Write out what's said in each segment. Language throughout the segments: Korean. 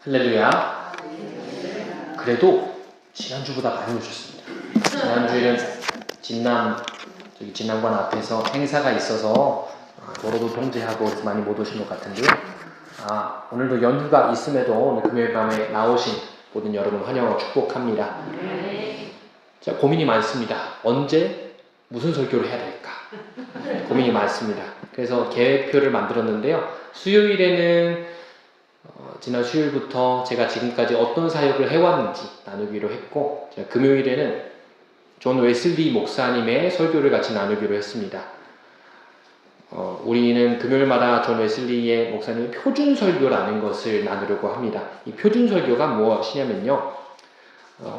할렐루야. 그래도 지난주보다 많이 오셨습니다. 지난주에는 진남관 앞에서 행사가 있어서 도로도 통제하고 많이 못 오신 것 같은데요. 오늘도 연휴가 있음에도 오늘 금요일 밤에 나오신 모든 여러분 환영하고 축복합니다. 자, 고민이 많습니다. 언제 무슨 설교를 해야 될까? 고민이 많습니다. 그래서 계획표를 만들었는데요. 수요일에는 지난 수요일부터 제가 지금까지 어떤 사역을 해왔는지 나누기로 했고, 제가 금요일에는 존 웨슬리 목사님의 설교를 같이 나누기로 했습니다. 우리는 금요일마다 존 웨슬리의 목사님의 표준 설교라는 것을 나누려고 합니다. 이 표준 설교가 무엇이냐면요,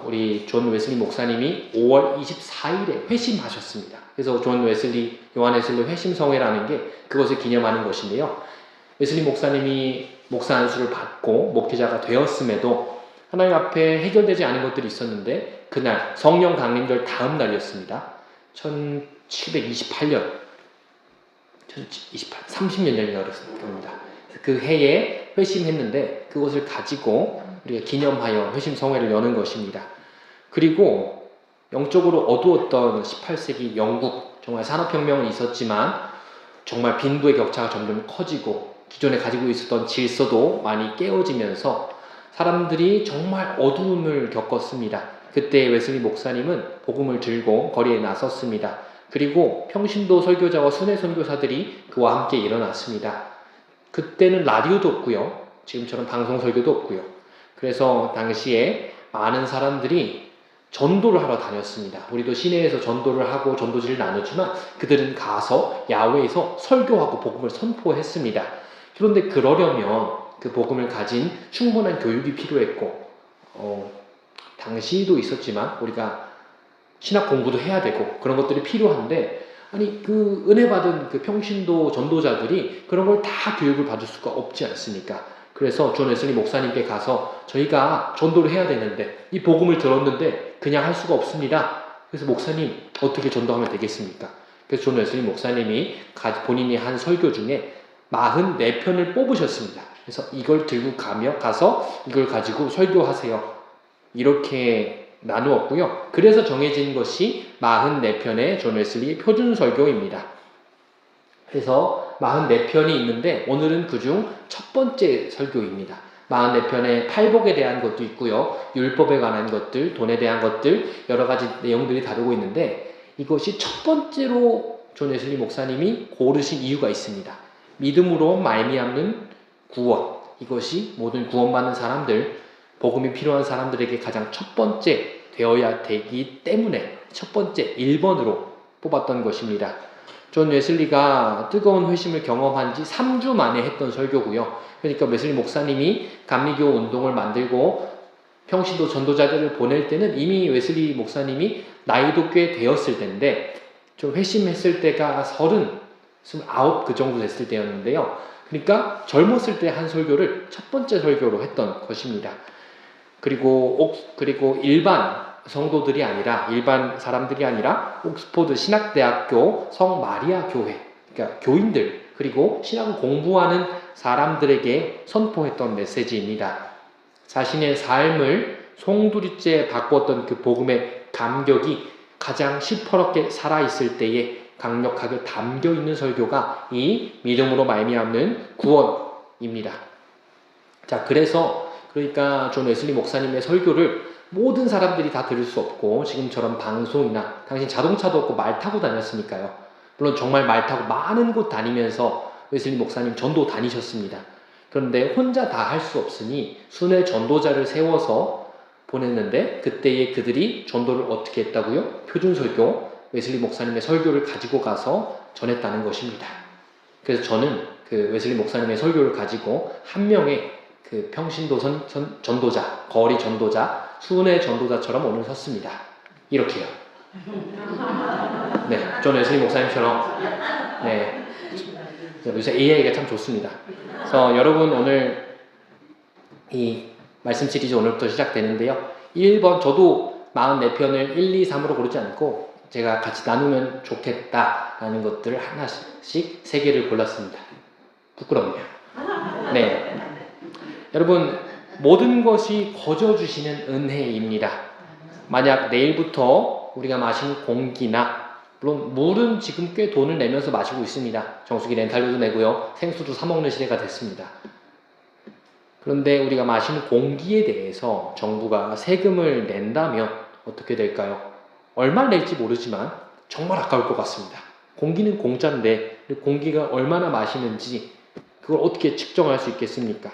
우리 존 웨슬리 목사님이 5월 24일에 회심하셨습니다. 그래서 존 웨슬리, 요한 웨슬리 회심성회라는 게 그것을 기념하는 것인데요. 웨슬리 목사님이 목사 안수를 받고 목회자가 되었음에도 하나님 앞에 해결되지 않은 것들이 있었는데, 그날 성령 강림절 다음 날이었습니다. 1728년 30년 전이라고 합니다. 그 해에 회심했는데 그것을 가지고 우리가 기념하여 회심성회를 여는 것입니다. 그리고 영적으로 어두웠던 18세기 영국, 정말 산업혁명은 있었지만 정말 빈부의 격차가 점점 커지고 기존에 가지고 있었던 질서도 많이 깨어지면서 사람들이 정말 어두움을 겪었습니다. 그때 웨슬리 목사님은 복음을 들고 거리에 나섰습니다. 그리고 평신도 설교자와 순회 선교사들이 그와 함께 일어났습니다. 그때는 라디오도 없고요, 지금처럼 방송 설교도 없고요. 그래서 당시에 많은 사람들이 전도를 하러 다녔습니다. 우리도 시내에서 전도를 하고 전도지를 나누지만 그들은 가서 야외에서 설교하고 복음을 선포했습니다. 그런데 그러려면 그 복음을 가진 충분한 교육이 필요했고, 당시도 있었지만 우리가 신학 공부도 해야 되고 그런 것들이 필요한데, 그 은혜 받은 그 평신도 전도자들이 그런 걸 다 교육을 받을 수가 없지 않습니까? 그래서 존 웨슬리 목사님께 가서 저희가 전도를 해야 되는데 이 복음을 들었는데 그냥 할 수가 없습니다. 그래서 목사님 어떻게 전도하면 되겠습니까? 그래서 존 웨슬리 목사님이 본인이 한 설교 중에 44편을 뽑으셨습니다. 그래서 이걸 들고 가서 이걸 가지고 설교하세요, 이렇게 나누었고요. 그래서 정해진 것이 44편의 존 웨슬리의 표준 설교입니다. 그래서 44편이 있는데 오늘은 그중 첫 번째 설교입니다. 44편의 팔복에 대한 것도 있고요, 율법에 관한 것들, 돈에 대한 것들, 여러 가지 내용들이 다루고 있는데, 이것이 첫 번째로 존 웨슬리 목사님이 고르신 이유가 있습니다. 믿음으로 말미암는 구원, 이것이 모든 구원받는 사람들, 복음이 필요한 사람들에게 가장 첫 번째 되어야 되기 때문에 첫 번째 1번으로 뽑았던 것입니다. 존 웨슬리가 뜨거운 회심을 경험한 지 3주 만에 했던 설교고요. 그러니까 웨슬리 목사님이 감리교 운동을 만들고 평신도 전도자들을 보낼 때는 이미 웨슬리 목사님이 나이도 꽤 되었을 텐데, 좀 회심했을 때가 29 그 정도 됐을 때였는데요. 그러니까 젊었을 때 한 설교를 첫 번째 설교로 했던 것입니다. 그리고 일반 성도들이 아니라, 일반 사람들이 아니라 옥스포드 신학대학교 성마리아 교회, 그러니까 교인들, 그리고 신학을 공부하는 사람들에게 선포했던 메시지입니다. 자신의 삶을 송두리째 바꾸었던 그 복음의 감격이 가장 시퍼렇게 살아있을 때에 강력하게 담겨있는 설교가 이 믿음으로 말미암는 구원입니다. 자, 그러니까 존 웨슬리 목사님의 설교를 모든 사람들이 다 들을 수 없고, 지금처럼 방송이나, 당신 자동차도 없고 말 타고 다녔으니까요. 물론 정말 말 타고 많은 곳 다니면서 웨슬리 목사님 전도 다니셨습니다. 그런데 혼자 다 할 수 없으니 순회 전도자를 세워서 보냈는데, 그때에 그들이 전도를 어떻게 했다고요? 표준 설교, 웨슬리 목사님의 설교를 가지고 가서 전했다는 것입니다. 그래서 저는 그 웨슬리 목사님의 설교를 가지고 한 명의 그 평신도 전도자, 거리 전도자, 순회 전도자처럼 오늘 섰습니다. 이렇게요. 네, 존 웨슬리 목사님처럼. 네, 요새 AI가 참 좋습니다. 그래서 여러분, 오늘 이 말씀 시리즈 오늘부터 시작되는데요. 1번, 저도 44편을 1, 2, 3으로 고르지 않고 제가 같이 나누면 좋겠다라는 것들을 하나씩 3개를 골랐습니다. 부끄럽네요. 네, 여러분, 모든 것이 거저 주시는 은혜입니다. 만약 내일부터 우리가 마시는 공기나, 물론 물은 지금 꽤 돈을 내면서 마시고 있습니다. 정수기 렌탈료도 내고요. 생수도 사 먹는 시대가 됐습니다. 그런데 우리가 마시는 공기에 대해서 정부가 세금을 낸다면 어떻게 될까요? 얼마 낼지 모르지만 정말 아까울 것 같습니다. 공기는 공짜인데 공기가 얼마나 마시는지 그걸 어떻게 측정할 수 있겠습니까?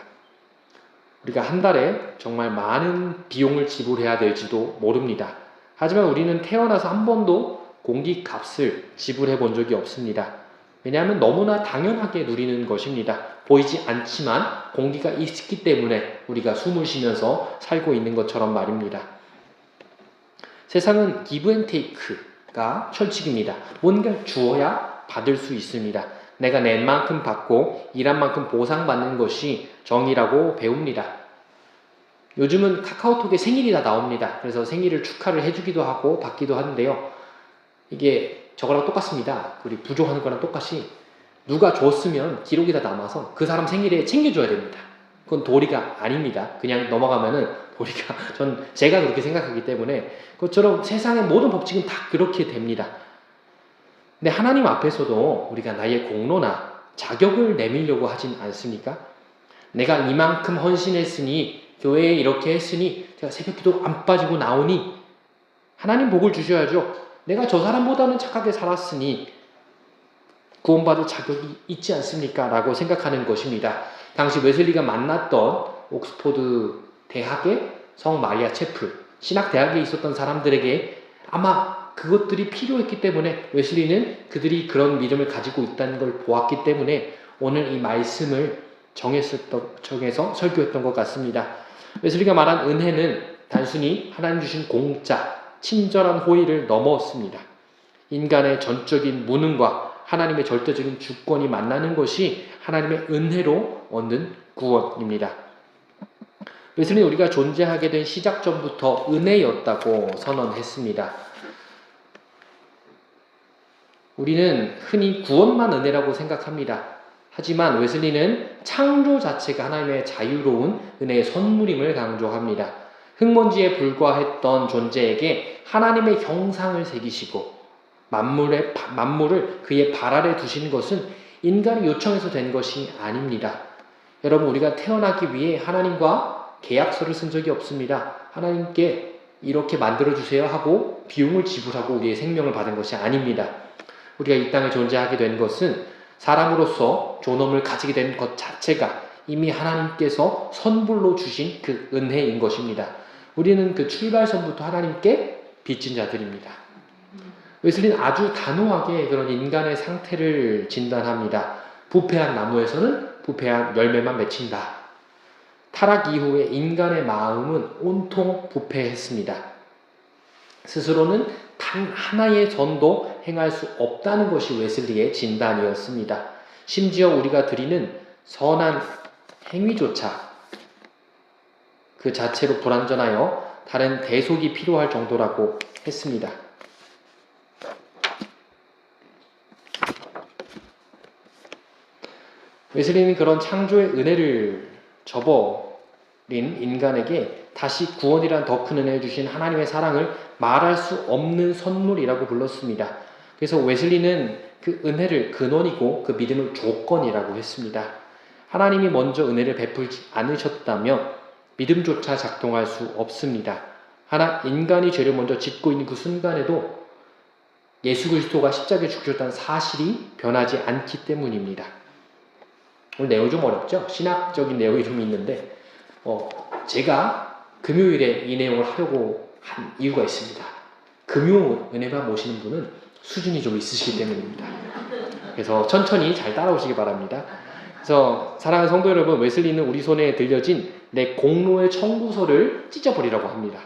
우리가 한 달에 정말 많은 비용을 지불해야 될지도 모릅니다. 하지만 우리는 태어나서 한 번도 공기 값을 지불해 본 적이 없습니다. 왜냐하면 너무나 당연하게 누리는 것입니다. 보이지 않지만 공기가 있기 때문에 우리가 숨을 쉬면서 살고 있는 것처럼 말입니다. 세상은 기브 앤 테이크가 철칙입니다. 뭔가 주어야 받을 수 있습니다. 내가 낸 만큼 받고 일한 만큼 보상받는 것이 정의라고 배웁니다. 요즘은 카카오톡에 생일이 다 나옵니다. 그래서 생일을 축하를 해주기도 하고 받기도 하는데요. 이게 저거랑 똑같습니다. 우리 부족하는 거랑 똑같이 누가 줬으면 기록이 다 남아서 그 사람 생일에 챙겨줘야 됩니다. 그건 도리가 아닙니다. 그냥 넘어가면은 도리가, 제가 그렇게 생각하기 때문에 그것처럼 세상의 모든 법칙은 다 그렇게 됩니다. 근데 하나님 앞에서도 우리가 나의 공로나 자격을 내밀려고 하진 않습니까? 내가 이만큼 헌신했으니, 교회에 이렇게 했으니, 제가 새벽기도 안 빠지고 나오니 하나님 복을 주셔야죠. 내가 저 사람보다는 착하게 살았으니 구원받을 자격이 있지 않습니까? 라고 생각하는 것입니다. 당시 웨슬리가 만났던 옥스포드 대학의 성 마리아 채플, 신학대학에 있었던 사람들에게 아마 그것들이 필요했기 때문에 웨슬리는 그들이 그런 믿음을 가지고 있다는 걸 보았기 때문에 오늘 이 말씀을 정해서 설교했던 것 같습니다. 웨슬리가 말한 은혜는 단순히 하나님 주신 공짜, 친절한 호의를 넘어섰습니다. 인간의 전적인 무능과 하나님의 절대적인 주권이 만나는 것이 하나님의 은혜로 얻는 구원입니다. 웨슬리는 우리가 존재하게 된 시작전부터 은혜였다고 선언했습니다. 우리는 흔히 구원만 은혜라고 생각합니다. 하지만 웨슬리는 창조 자체가 하나님의 자유로운 은혜의 선물임을 강조합니다. 흙먼지에 불과했던 존재에게 하나님의 형상을 새기시고 만물을 그의 발 아래 두신 것은 인간이 요청해서 된 것이 아닙니다. 여러분, 우리가 태어나기 위해 하나님과 계약서를 쓴 적이 없습니다. 하나님께 이렇게 만들어주세요 하고 비용을 지불하고 우리의 생명을 받은 것이 아닙니다. 우리가 이 땅에 존재하게 된 것은 사람으로서 존엄을 가지게 된 것 자체가 이미 하나님께서 선불로 주신 그 은혜인 것입니다. 우리는 그 출발선부터 하나님께 빚진 자들입니다. 웨슬리는 아주 단호하게 그런 인간의 상태를 진단합니다. 부패한 나무에서는 부패한 열매만 맺힌다. 타락 이후에 인간의 마음은 온통 부패했습니다. 스스로는 단 하나의 전도 행할 수 없다는 것이 웨슬리의 진단이었습니다. 심지어 우리가 드리는 선한 행위조차 그 자체로 불완전하여 다른 대속이 필요할 정도라고 했습니다. 웨슬리는 그런 창조의 은혜를 저버린 인간에게 다시 구원이란 더 큰 은혜를 주신 하나님의 사랑을 말할 수 없는 선물이라고 불렀습니다. 그래서 웨슬리는 그 은혜를 근원이고 그 믿음을 조건이라고 했습니다. 하나님이 먼저 은혜를 베풀지 않으셨다면 믿음조차 작동할 수 없습니다. 인간이 죄를 먼저 짓고 있는 그 순간에도 예수 그리스도가 십자가에 죽으셨다는 사실이 변하지 않기 때문입니다. 오늘 내용이 좀 어렵죠? 신학적인 내용이 좀 있는데 제가 금요일에 이 내용을 하려고 한 이유가 있습니다. 금요 은혜만 모시는 분은 수준이 좀 있으시기 때문입니다. 그래서 천천히 잘 따라오시기 바랍니다. 그래서 사랑하는 성도 여러분, 웨슬리는 우리 손에 들려진 내 공로의 청구서를 찢어버리라고 합니다.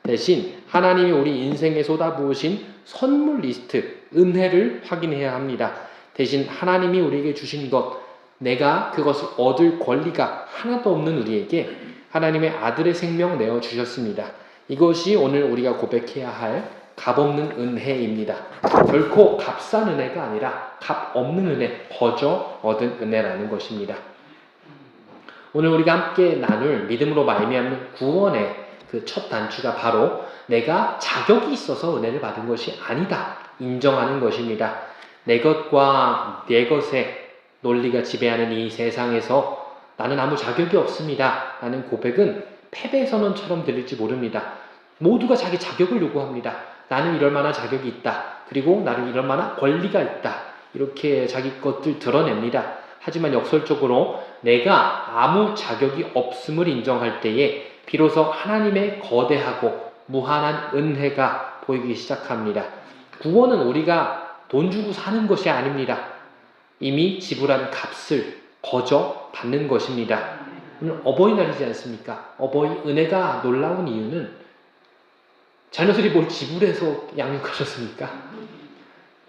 대신 하나님이 우리 인생에 쏟아부으신 선물 리스트, 은혜를 확인해야 합니다. 대신 하나님이 우리에게 주신 것, 내가 그것을 얻을 권리가 하나도 없는 우리에게 하나님의 아들의 생명 내어주셨습니다. 이것이 오늘 우리가 고백해야 할 값없는 은혜입니다. 결코 값싼 은혜가 아니라 값없는 은혜, 거저 얻은 은혜라는 것입니다. 오늘 우리가 함께 나눌 믿음으로 말미암는 구원의 그 첫 단추가 바로 내가 자격이 있어서 은혜를 받은 것이 아니다 인정하는 것입니다. 내 것과 내 것의 논리가 지배하는 이 세상에서 나는 아무 자격이 없습니다 라는 고백은 패배 선언처럼 들릴지 모릅니다. 모두가 자기 자격을 요구합니다. 나는 이럴 만한 자격이 있다. 그리고 나는 이럴 만한 권리가 있다. 이렇게 자기 것들 드러냅니다. 하지만 역설적으로 내가 아무 자격이 없음을 인정할 때에 비로소 하나님의 거대하고 무한한 은혜가 보이기 시작합니다. 구원은 우리가 돈 주고 사는 것이 아닙니다. 이미 지불한 값을 거저 받는 것입니다. 오늘 어버이날이지 않습니까? 어버이 은혜가 놀라운 이유는 자녀들이 뭘 지불해서 양육하셨습니까?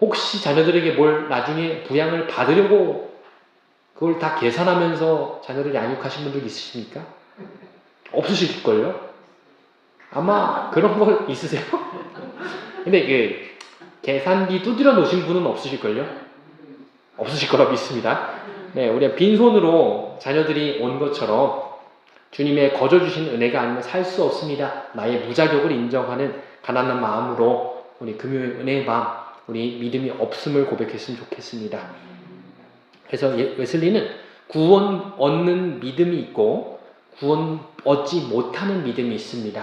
혹시 자녀들에게 뭘 나중에 부양을 받으려고 그걸 다 계산하면서 자녀를 양육하신 분들 있으십니까? 없으실걸요? 아마 그런 걸 있으세요? 근데 계산기 두드려 놓으신 분은 없으실걸요? 없으실 거라 믿습니다. 네, 우리가 빈손으로 자녀들이 온 것처럼 주님의 거저 주신 은혜가 아니면 살 수 없습니다. 나의 무자격을 인정하는 가난한 마음으로 우리 금요일 은혜의 밤 우리 믿음이 없음을 고백했으면 좋겠습니다. 그래서 웨슬리는 구원 얻는 믿음이 있고 구원 얻지 못하는 믿음이 있습니다.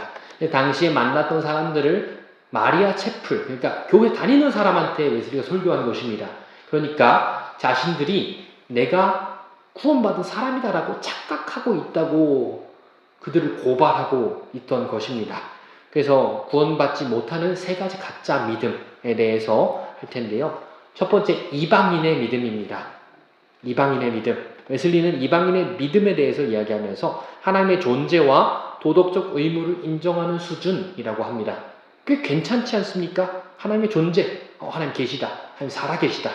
당시에 만났던 사람들을 마리아 채플, 그러니까 교회 다니는 사람한테 웨슬리가 설교한 것입니다. 그러니까 자신들이 내가 구원받은 사람이다라고 착각하고 있다고 그들을 고발하고 있던 것입니다. 그래서 구원받지 못하는 세 가지 가짜 믿음에 대해서 할 텐데요. 첫 번째, 이방인의 믿음입니다. 이방인의 믿음. 웨슬리는 이방인의 믿음에 대해서 이야기하면서 하나님의 존재와 도덕적 의무를 인정하는 수준이라고 합니다. 꽤 괜찮지 않습니까? 하나님의 존재, 하나님 계시다, 하나님 살아계시다.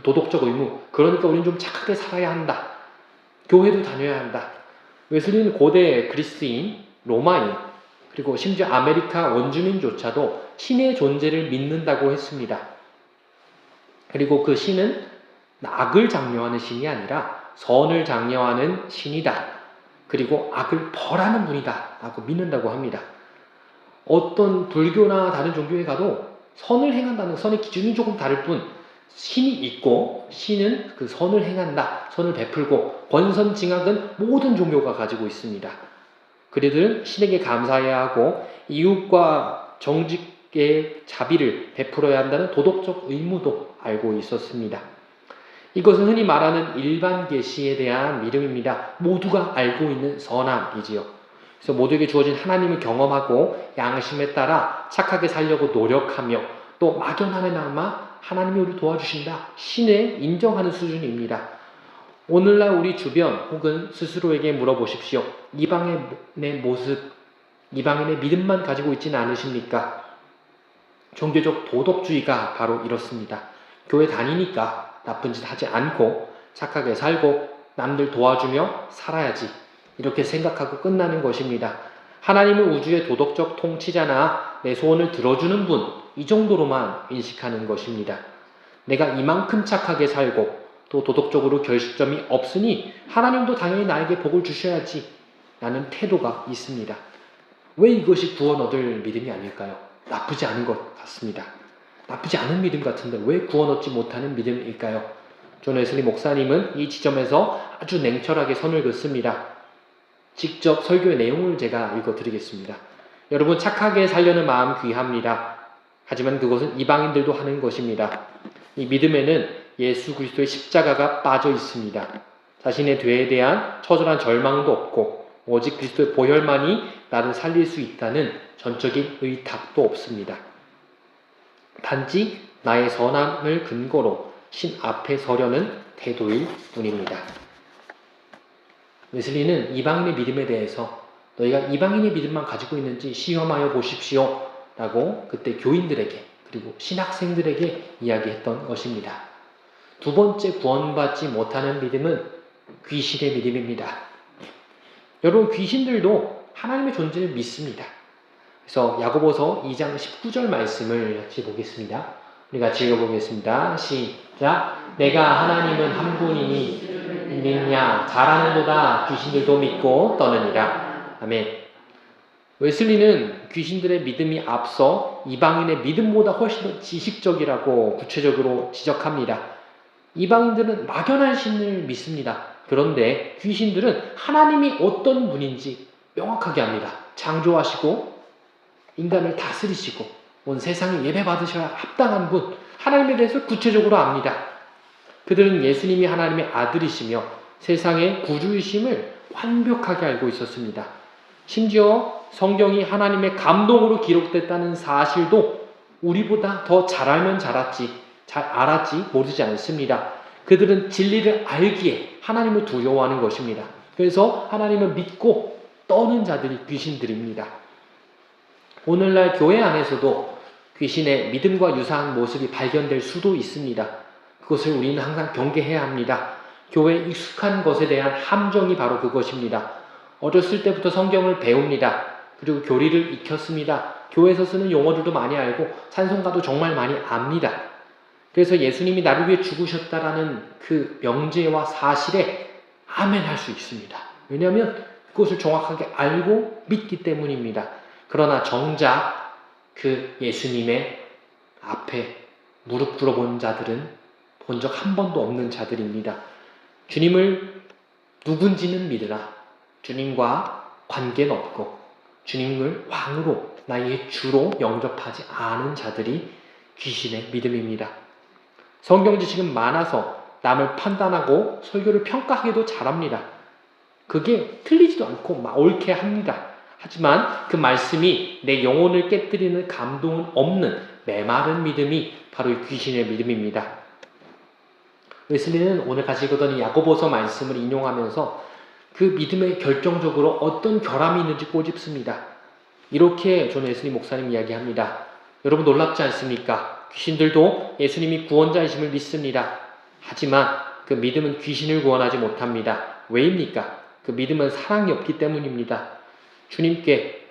도덕적 의무, 그러니까 우리는 좀 착하게 살아야 한다. 교회도 다녀야 한다. 웨슬리는 고대 그리스인, 로마인, 그리고 심지어 아메리카 원주민조차도 신의 존재를 믿는다고 했습니다. 그리고 그 신은 악을 장려하는 신이 아니라 선을 장려하는 신이다. 그리고 악을 벌하는 분이다 라고 믿는다고 합니다. 어떤 불교나 다른 종교에 가도 선을 행한다는 선의 기준이 조금 다를 뿐 신이 있고 신은 그 선을 행한다, 선을 베풀고 권선징악은 모든 종교가 가지고 있습니다. 그들은 신에게 감사해야 하고 이웃과 정직의 자비를 베풀어야 한다는 도덕적 의무도 알고 있었습니다. 이것은 흔히 말하는 일반 계시에 대한 믿음입니다. 모두가 알고 있는 선함이지요. 그래서 모두에게 주어진 하나님을 경험하고 양심에 따라 착하게 살려고 노력하며 또 막연함에나마 하나님이 우리를 도와주신다. 신에 인정하는 수준입니다. 오늘날 우리 주변 혹은 스스로에게 물어보십시오. 이방인의 모습, 이방인의 믿음만 가지고 있지는 않으십니까? 종교적 도덕주의가 바로 이렇습니다. 교회 다니니까 나쁜 짓 하지 않고 착하게 살고 남들 도와주며 살아야지 이렇게 생각하고 끝나는 것입니다. 하나님은 우주의 도덕적 통치자나 내 소원을 들어주는 분 이 정도로만 인식하는 것입니다. 내가 이만큼 착하게 살고 또 도덕적으로 결실점이 없으니 하나님도 당연히 나에게 복을 주셔야지 라는 태도가 있습니다. 왜 이것이 구원 얻을 믿음이 아닐까요? 나쁘지 않은 것 같습니다. 나쁘지 않은 믿음 같은데 왜 구원 얻지 못하는 믿음일까요? 존 웨슬리 목사님은 이 지점에서 아주 냉철하게 선을 긋습니다. 직접 설교의 내용을 제가 읽어드리겠습니다. 여러분, 착하게 살려는 마음 귀합니다. 하지만 그것은 이방인들도 하는 것입니다. 이 믿음에는 예수 그리스도의 십자가가 빠져 있습니다. 자신의 죄에 대한 처절한 절망도 없고 오직 그리스도의 보혈만이 나를 살릴 수 있다는 전적인 의탁도 없습니다. 단지 나의 선함을 근거로 신 앞에 서려는 태도일 뿐입니다. 웨슬리는 이방인의 믿음에 대해서 너희가 이방인의 믿음만 가지고 있는지 시험하여 보십시오 라고 그때 교인들에게 그리고 신학생들에게 이야기했던 것입니다. 두 번째 구원받지 못하는 믿음은 귀신의 믿음입니다. 여러분, 귀신들도 하나님의 존재를 믿습니다. 그래서 야고보서 2장 19절 말씀을 같이 보겠습니다. 우리 같이 읽어보겠습니다. 시작. 내가 하나님은 한 분이니 믿냐 잘하는도다 귀신들도 믿고 떠느니라. 아멘. 웨슬리는 귀신들의 믿음이 앞서 이방인의 믿음보다 훨씬 더 지식적이라고 구체적으로 지적합니다. 이방인들은 막연한 신을 믿습니다. 그런데 귀신들은 하나님이 어떤 분인지 명확하게 압니다. 창조하시고 인간을 다스리시고 온 세상에 예배받으셔야 합당한 분, 하나님에 대해서 구체적으로 압니다. 그들은 예수님이 하나님의 아들이시며 세상의 구주이심을 완벽하게 알고 있었습니다. 심지어 성경이 하나님의 감동으로 기록됐다는 사실도 우리보다 더 잘 알면 잘 알았지 모르지 않습니다. 그들은 진리를 알기에 하나님을 두려워하는 것입니다. 그래서 하나님을 믿고 떠는 자들이 귀신들입니다. 오늘날 교회 안에서도 귀신의 믿음과 유사한 모습이 발견될 수도 있습니다. 그것을 우리는 항상 경계해야 합니다. 교회에 익숙한 것에 대한 함정이 바로 그것입니다. 어렸을 때부터 성경을 배웁니다. 그리고 교리를 익혔습니다. 교회에서 쓰는 용어들도 많이 알고 찬송가도 정말 많이 압니다. 그래서 예수님이 나를 위해 죽으셨다라는 그 명제와 사실에 아멘할 수 있습니다. 왜냐하면 그것을 정확하게 알고 믿기 때문입니다. 그러나 정작 그 예수님의 앞에 무릎 꿇어본 자들은 본 적 한 번도 없는 자들입니다. 주님을 누군지는 믿으나 주님과 관계는 없고 주님을 왕으로 나의 주로 영접하지 않은 자들이 귀신의 믿음입니다. 성경 지식은 많아서 남을 판단하고 설교를 평가하기도 잘합니다. 그게 틀리지도 않고 옳게 합니다. 하지만 그 말씀이 내 영혼을 깨뜨리는 감동은 없는 메마른 믿음이 바로 귀신의 믿음입니다. 웨슬리는 오늘 같이 읽었던 야고보서 말씀을 인용하면서 그 믿음에 결정적으로 어떤 결함이 있는지 꼬집습니다. 이렇게 존 웨슬리 목사님 이야기합니다. 여러분 놀랍지 않습니까? 귀신들도 예수님이 구원자이심을 믿습니다. 하지만 그 믿음은 귀신을 구원하지 못합니다. 왜입니까? 그 믿음은 사랑이 없기 때문입니다. 주님께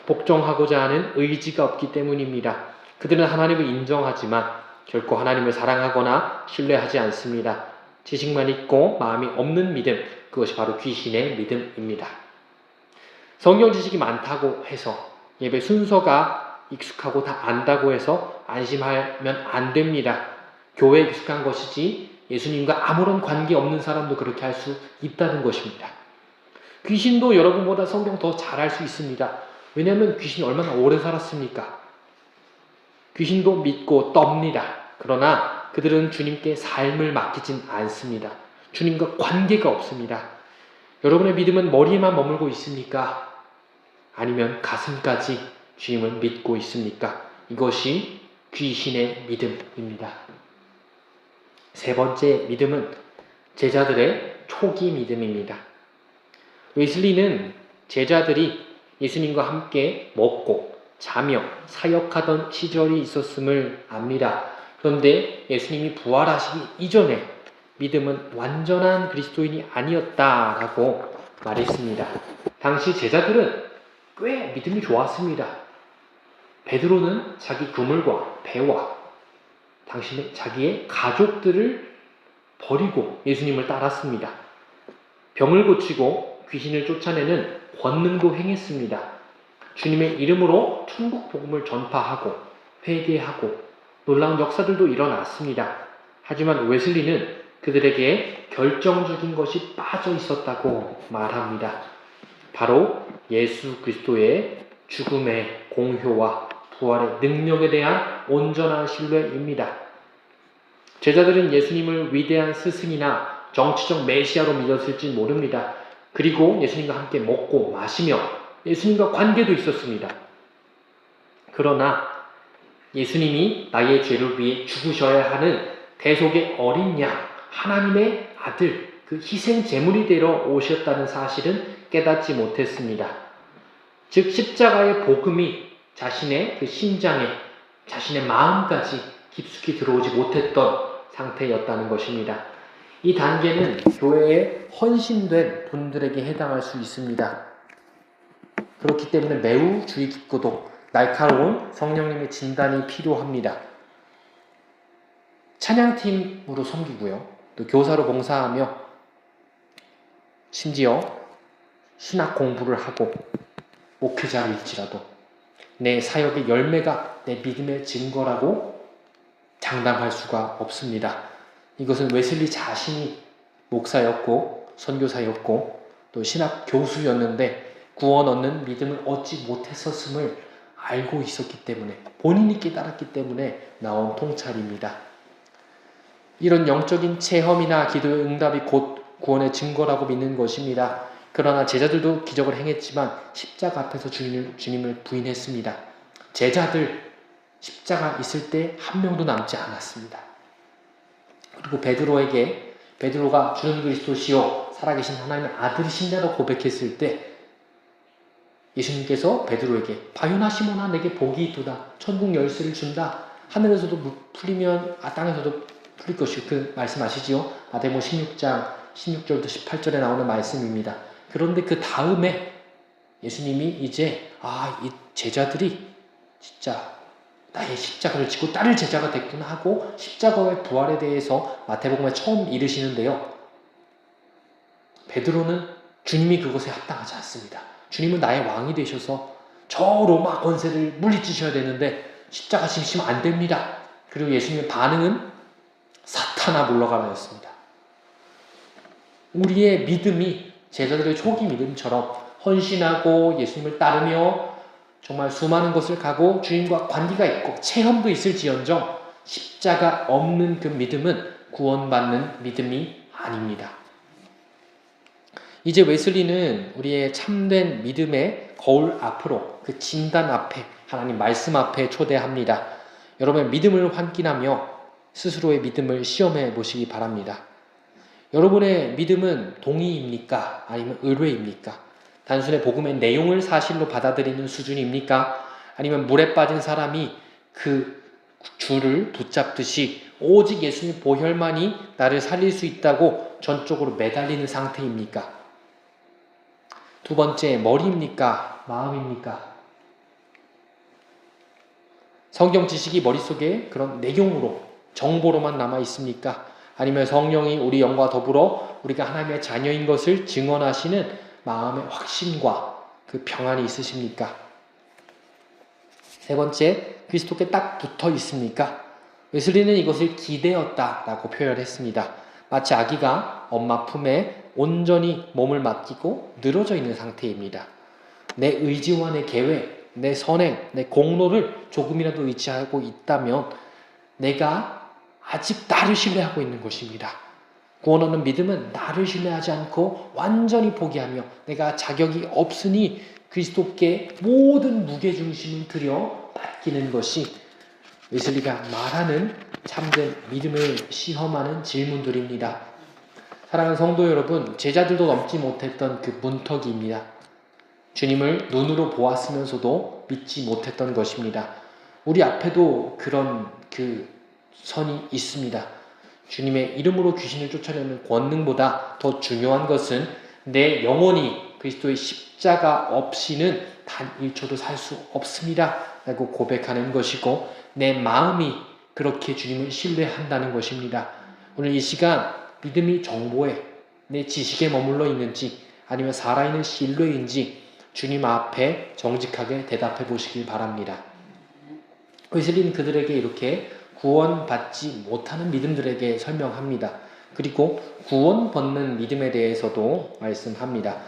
복종하고자 하는 의지가 없기 때문입니다. 그들은 하나님을 인정하지만 결코 하나님을 사랑하거나 신뢰하지 않습니다. 지식만 있고 마음이 없는 믿음, 그것이 바로 귀신의 믿음입니다. 성경 지식이 많다고 해서 예배 순서가 익숙하고 다 안다고 해서 안심하면 안 됩니다. 교회에 익숙한 것이지 예수님과 아무런 관계없는 사람도 그렇게 할 수 있다는 것입니다. 귀신도 여러분보다 성경 더 잘 알 수 있습니다. 왜냐하면 귀신이 얼마나 오래 살았습니까? 귀신도 믿고 떱니다. 그러나 그들은 주님께 삶을 맡기진 않습니다. 주님과 관계가 없습니다. 여러분의 믿음은 머리에만 머물고 있습니까? 아니면 가슴까지 주님을 믿고 있습니까? 이것이 귀신의 믿음입니다. 세 번째 믿음은 제자들의 초기 믿음입니다. 웨슬리는 제자들이 예수님과 함께 먹고 자며 사역하던 시절이 있었음을 압니다. 그런데 예수님이 부활하시기 이전에 믿음은 완전한 그리스도인이 아니었다라고 말했습니다. 당시 제자들은 꽤 믿음이 좋았습니다. 베드로는 자기 그물과 배와 당신의 자기의 가족들을 버리고 예수님을 따랐습니다. 병을 고치고 귀신을 쫓아내는 권능도 행했습니다. 주님의 이름으로 천국 복음을 전파하고 회개하고 놀라운 역사들도 일어났습니다. 하지만 웨슬리는 그들에게 결정적인 것이 빠져 있었다고 말합니다. 바로 예수 그리스도의 죽음의 공효와 부활의 능력에 대한 온전한 신뢰입니다. 제자들은 예수님을 위대한 스승이나 정치적 메시아로 믿었을지 모릅니다. 그리고 예수님과 함께 먹고 마시며 예수님과 관계도 있었습니다. 그러나 예수님이 나의 죄를 위해 죽으셔야 하는 대속의 어린 양, 하나님의 아들, 그 희생 제물이 되러 오셨다는 사실은 깨닫지 못했습니다. 즉 십자가의 복음이 자신의 그 심장에, 자신의 마음까지 깊숙이 들어오지 못했던 상태였다는 것입니다. 이 단계는 교회에 헌신된 분들에게 해당할 수 있습니다. 그렇기 때문에 매우 주의 깊고도 날카로운 성령님의 진단이 필요합니다. 찬양팀으로 섬기고요. 또 교사로 봉사하며 심지어 신학 공부를 하고 목회자일지라도 내 사역의 열매가 내 믿음의 증거라고 장담할 수가 없습니다. 이것은 웨슬리 자신이 목사였고 선교사였고 또 신학 교수였는데 구원 얻는 믿음을 얻지 못했었음을 알고 있었기 때문에, 본인이 깨달았기 때문에 나온 통찰입니다. 이런 영적인 체험이나 기도의 응답이 곧 구원의 증거라고 믿는 것입니다. 그러나 제자들도 기적을 행했지만 십자가 앞에서 주님을 부인했습니다. 제자들 십자가 있을 때 한 명도 남지 않았습니다. 그리고 베드로가 주는 그리스도시요 살아계신 하나님의 아들이신다고 고백했을 때 예수님께서 베드로에게 바요나 시몬아 내게 복이 있도다. 천국 열쇠를 준다. 하늘에서도 풀리면 땅에서도 풀릴 것이고, 그 말씀 아시지요? 마태복음 16장 16절부터 18절에 나오는 말씀입니다. 그런데 그 다음에 예수님이 이제 이 제자들이 진짜 나의 십자가를 지고 따를 제자가 됐구나 하고 십자가의 부활에 대해서 마태복음에 처음 이르시는데요. 베드로는 주님이 그것에 합당하지 않습니다. 주님은 나의 왕이 되셔서 저 로마 권세를 물리치셔야 되는데 십자가 지시면 안 됩니다. 그리고 예수님의 반응은 사탄아 물러가라였습니다. 우리의 믿음이 제자들의 초기 믿음처럼 헌신하고 예수님을 따르며 정말 수많은 것을 가고 주님과 관계가 있고 체험도 있을지언정 십자가 없는 그 믿음은 구원받는 믿음이 아닙니다. 이제 웨슬리는 우리의 참된 믿음의 거울 앞으로, 그 진단 앞에, 하나님 말씀 앞에 초대합니다. 여러분의 믿음을 환기하며 스스로의 믿음을 시험해 보시기 바랍니다. 여러분의 믿음은 동의입니까? 아니면 의뢰입니까? 단순히 복음의 내용을 사실로 받아들이는 수준입니까? 아니면 물에 빠진 사람이 그 줄을 붙잡듯이 오직 예수님 보혈만이 나를 살릴 수 있다고 전적으로 매달리는 상태입니까? 두 번째, 머리입니까? 마음입니까? 성경 지식이 머릿속에 그런 내용으로, 정보로만 남아 있습니까? 아니면 성령이 우리 영과 더불어 우리가 하나님의 자녀인 것을 증언하시는 마음의 확신과 그 평안이 있으십니까? 세 번째, 그리스도께 딱 붙어 있습니까? 웨슬리는 이것을 기대었다라고 표현했습니다. 마치 아기가 엄마 품에 온전히 몸을 맡기고 늘어져 있는 상태입니다. 내 의지와 내 계획, 내 선행, 내 공로를 조금이라도 의지하고 있다면 내가 아직 나를 신뢰하고 있는 것입니다. 구원 얻는 믿음은 나를 신뢰하지 않고 완전히 포기하며 내가 자격이 없으니 그리스도께 모든 무게중심을 들여 맡기는 것이 웨슬리가 말하는 참된 믿음을 시험하는 질문들입니다. 사랑하는 성도 여러분, 제자들도 넘지 못했던 그 문턱입니다. 주님을 눈으로 보았으면서도 믿지 못했던 것입니다. 우리 앞에도 그런 그 선이 있습니다. 주님의 이름으로 귀신을 쫓아내는 권능보다 더 중요한 것은 내 영혼이 그리스도의 십자가 없이는 단 1초도 살 수 없습니다 라고 고백하는 것이고, 내 마음이 그렇게 주님을 신뢰한다는 것입니다. 오늘 이 시간 믿음이 정보에, 내 지식에 머물러 있는지 아니면 살아있는 신뢰인지 주님 앞에 정직하게 대답해 보시길 바랍니다. 웨슬리는 그들에게 이렇게 구원받지 못하는 믿음들에게 설명합니다. 그리고 구원받는 믿음에 대해서도 말씀합니다.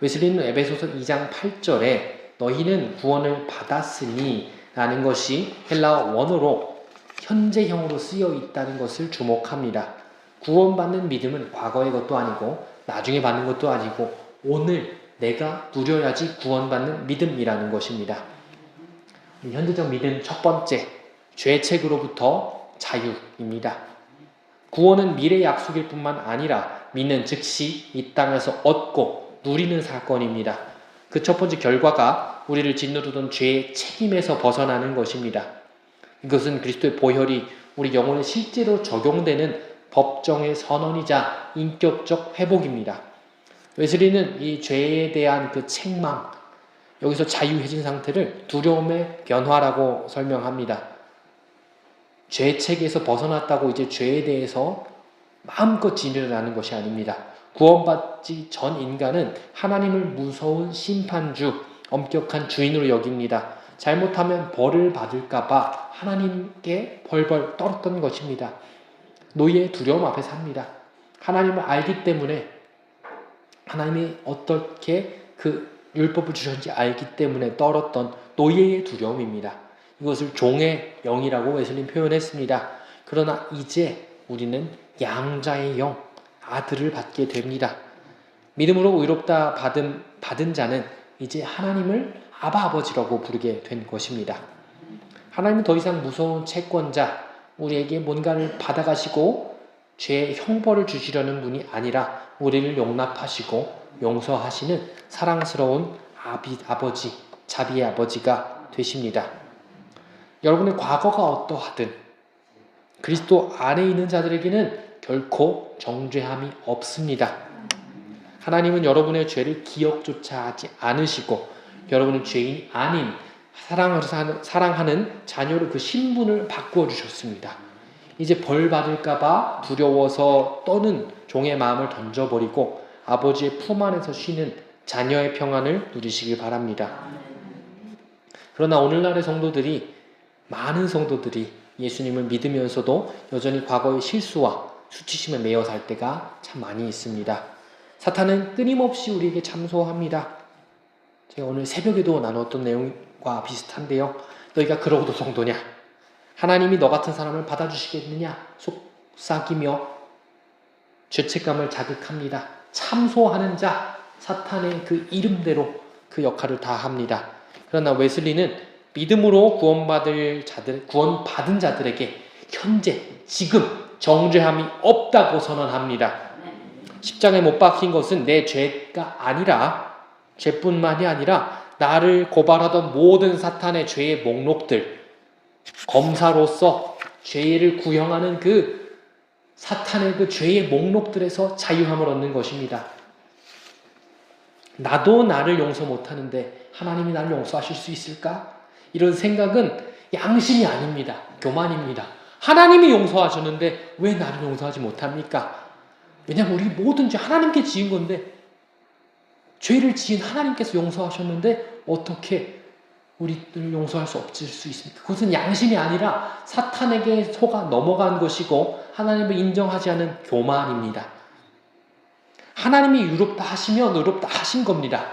웨슬리는 에베소서 2장 8절에 너희는 구원을 받았으니 라는 것이 헬라어 원어로 현재형으로 쓰여 있다는 것을 주목합니다. 구원받는 믿음은 과거의 것도 아니고 나중에 받는 것도 아니고 오늘 내가 누려야지 구원받는 믿음이라는 것입니다. 현재적 믿음 첫 번째, 죄책으로부터 자유입니다. 구원은 미래 약속일 뿐만 아니라 믿는 즉시 이 땅에서 얻고 누리는 사건입니다. 그 첫 번째 결과가 우리를 짓누르던 죄의 책임에서 벗어나는 것입니다. 이것은 그리스도의 보혈이 우리 영혼에 실제로 적용되는 법정의 선언이자 인격적 회복입니다. 웨슬리는 이 죄에 대한 그 책망, 여기서 자유해진 상태를 두려움의 변화라고 설명합니다. 죄책에서 벗어났다고 이제 죄에 대해서 마음껏 지내라는 것이 아닙니다. 구원받지 전 인간은 하나님을 무서운 심판주, 엄격한 주인으로 여깁니다. 잘못하면 벌을 받을까봐 하나님께 벌벌 떨었던 것입니다. 노예의 두려움 앞에 삽니다. 하나님을 알기 때문에, 하나님이 어떻게 그 율법을 주셨는지 알기 때문에 떨었던 노예의 두려움입니다. 이것을 종의 영이라고 웨슬리는 표현했습니다. 그러나 이제 우리는 양자의 영, 아들을 받게 됩니다. 믿음으로 의롭다 받은 자는 이제 하나님을 아바 아버지라고 부르게 된 것입니다. 하나님은 더 이상 무서운 채권자, 우리에게 뭔가를 받아가시고 죄의 형벌을 주시려는 분이 아니라 우리를 용납하시고 용서하시는 사랑스러운 아버지, 자비의 아버지가 되십니다. 여러분의 과거가 어떠하든 그리스도 안에 있는 자들에게는 결코 정죄함이 없습니다. 하나님은 여러분의 죄를 기억조차 하지 않으시고 여러분은 죄인이 아닌 사랑하는 자녀로 그 신분을 바꾸어 주셨습니다. 이제 벌 받을까봐 두려워서 떠는 종의 마음을 던져버리고 아버지의 품 안에서 쉬는 자녀의 평안을 누리시길 바랍니다. 그러나 오늘날의 많은 성도들이 예수님을 믿으면서도 여전히 과거의 실수와 수치심에 매여 살 때가 참 많이 있습니다. 사탄은 끊임없이 우리에게 참소합니다. 제가 오늘 새벽에도 나눴던 내용과 비슷한데요. 너희가 그러고도 성도냐? 하나님이 너 같은 사람을 받아주시겠느냐? 속삭이며 죄책감을 자극합니다. 참소하는 자, 사탄의 그 이름대로 그 역할을 다 합니다. 그러나 웨슬리는 믿음으로 구원받은 자들에게 현재, 지금 정죄함이 없다고 선언합니다. 십자가에 못 박힌 것은 내 죄가 아니라, 죄뿐만이 아니라 나를 고발하던 모든 사탄의 죄의 목록들, 검사로서 죄를 구형하는 그 사탄의 그 죄의 목록들에서 자유함을 얻는 것입니다. 나도 나를 용서 못하는데 하나님이 나를 용서하실 수 있을까? 이런 생각은 양심이 아닙니다. 교만입니다. 하나님이 용서하셨는데 왜 나를 용서하지 못합니까? 왜냐하면 우리 모든 죄 하나님께 지은 건데, 죄를 지은 하나님께서 용서하셨는데 어떻게 우리를 용서할 수 없을 수 있습니까? 그것은 양심이 아니라 사탄에게 속아 넘어간 것이고 하나님을 인정하지 않은 교만입니다. 하나님이 의롭다 하시면 의롭다 하신 겁니다.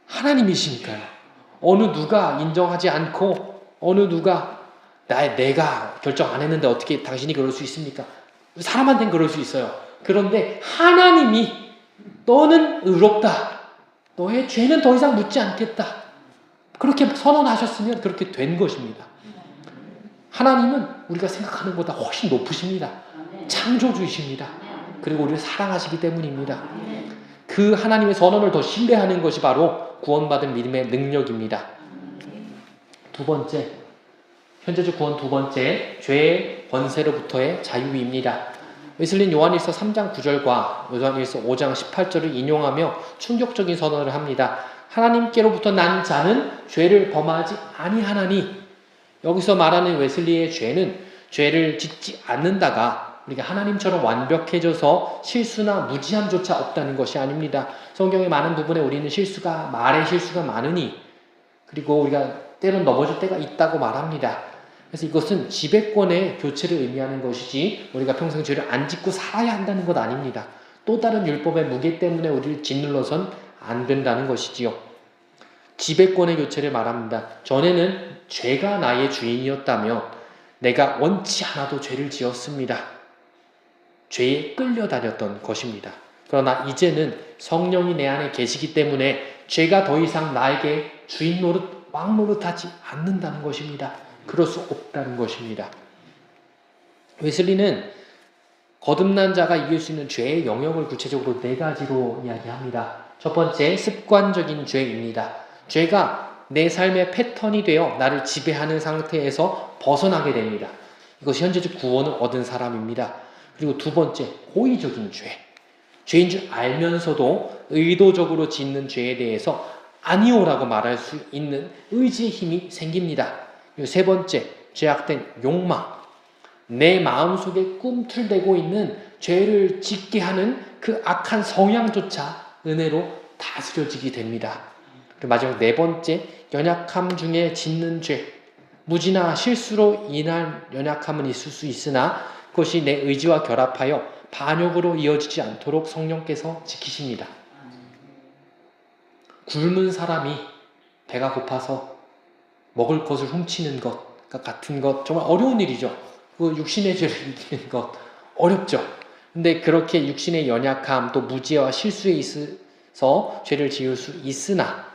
하나님이시니까요. 어느 누가 인정하지 않고 어느 누가 내가 결정 안 했는데 어떻게 당신이 그럴 수 있습니까? 사람한테는 그럴 수 있어요. 그런데 하나님이 너는 의롭다, 너의 죄는 더 이상 묻지 않겠다, 그렇게 선언하셨으면 그렇게 된 것입니다. 하나님은 우리가 생각하는 것보다 훨씬 높으십니다. 창조주이십니다. 그리고 우리를 사랑하시기 때문입니다. 그 하나님의 선언을 더 신뢰하는 것이 바로 구원받은 믿음의 능력입니다. 두 번째, 현재적 구원 두 번째, 죄의 권세로부터의 자유입니다. 웨슬리는 요한일서 3장 9절과 요한일서 5장 18절을 인용하며 충격적인 선언을 합니다. 하나님께로부터 난 자는 죄를 범하지 아니하나니, 여기서 말하는 웨슬리의 죄는 죄를 짓지 않는다가 우리가 하나님처럼 완벽해져서 실수나 무지함조차 없다는 것이 아닙니다. 성경의 많은 부분에 우리는 말의 실수가 많으니, 그리고 우리가 때론 넘어질 때가 있다고 말합니다. 그래서 이것은 지배권의 교체를 의미하는 것이지 우리가 평생 죄를 안 짓고 살아야 한다는 것 아닙니다. 또 다른 율법의 무게 때문에 우리를 짓눌러선 안 된다는 것이지요. 지배권의 교체를 말합니다. 전에는 죄가 나의 주인이었다면 내가 원치 않아도 죄를 지었습니다. 죄에 끌려다녔던 것입니다. 그러나 이제는 성령이 내 안에 계시기 때문에 죄가 더 이상 나에게 주인 노릇, 왕 노릇하지 않는다는 것입니다. 그럴 수 없다는 것입니다. 웨슬리는 거듭난 자가 이길 수 있는 죄의 영역을 구체적으로 4가지로 이야기합니다. 첫 번째, 습관적인 죄입니다. 죄가 내 삶의 패턴이 되어 나를 지배하는 상태에서 벗어나게 됩니다. 이것이 현재적 구원을 얻은 사람입니다. 그리고 두 번째, 고의적인 죄. 죄인 줄 알면서도 의도적으로 짓는 죄에 대해서 아니오라고 말할 수 있는 의지의 힘이 생깁니다. 세 번째, 죄악된 욕망. 내 마음속에 꿈틀대고 있는 죄를 짓게 하는 그 악한 성향조차 은혜로 다스려지게 됩니다. 그리고 마지막 네 번째, 연약함 중에 짓는 죄. 무지나 실수로 인한 연약함은 있을 수 있으나 그것이 내 의지와 결합하여 반역으로 이어지지 않도록 성령께서 지키십니다. 굶은 사람이 배가 고파서 먹을 것을 훔치는 것과 같은 것, 정말 어려운 일이죠. 그 육신의 죄를 이기는 것 어렵죠. 근데 그렇게 육신의 연약함 또 무지와 실수에 있어서 죄를 지을 수 있으나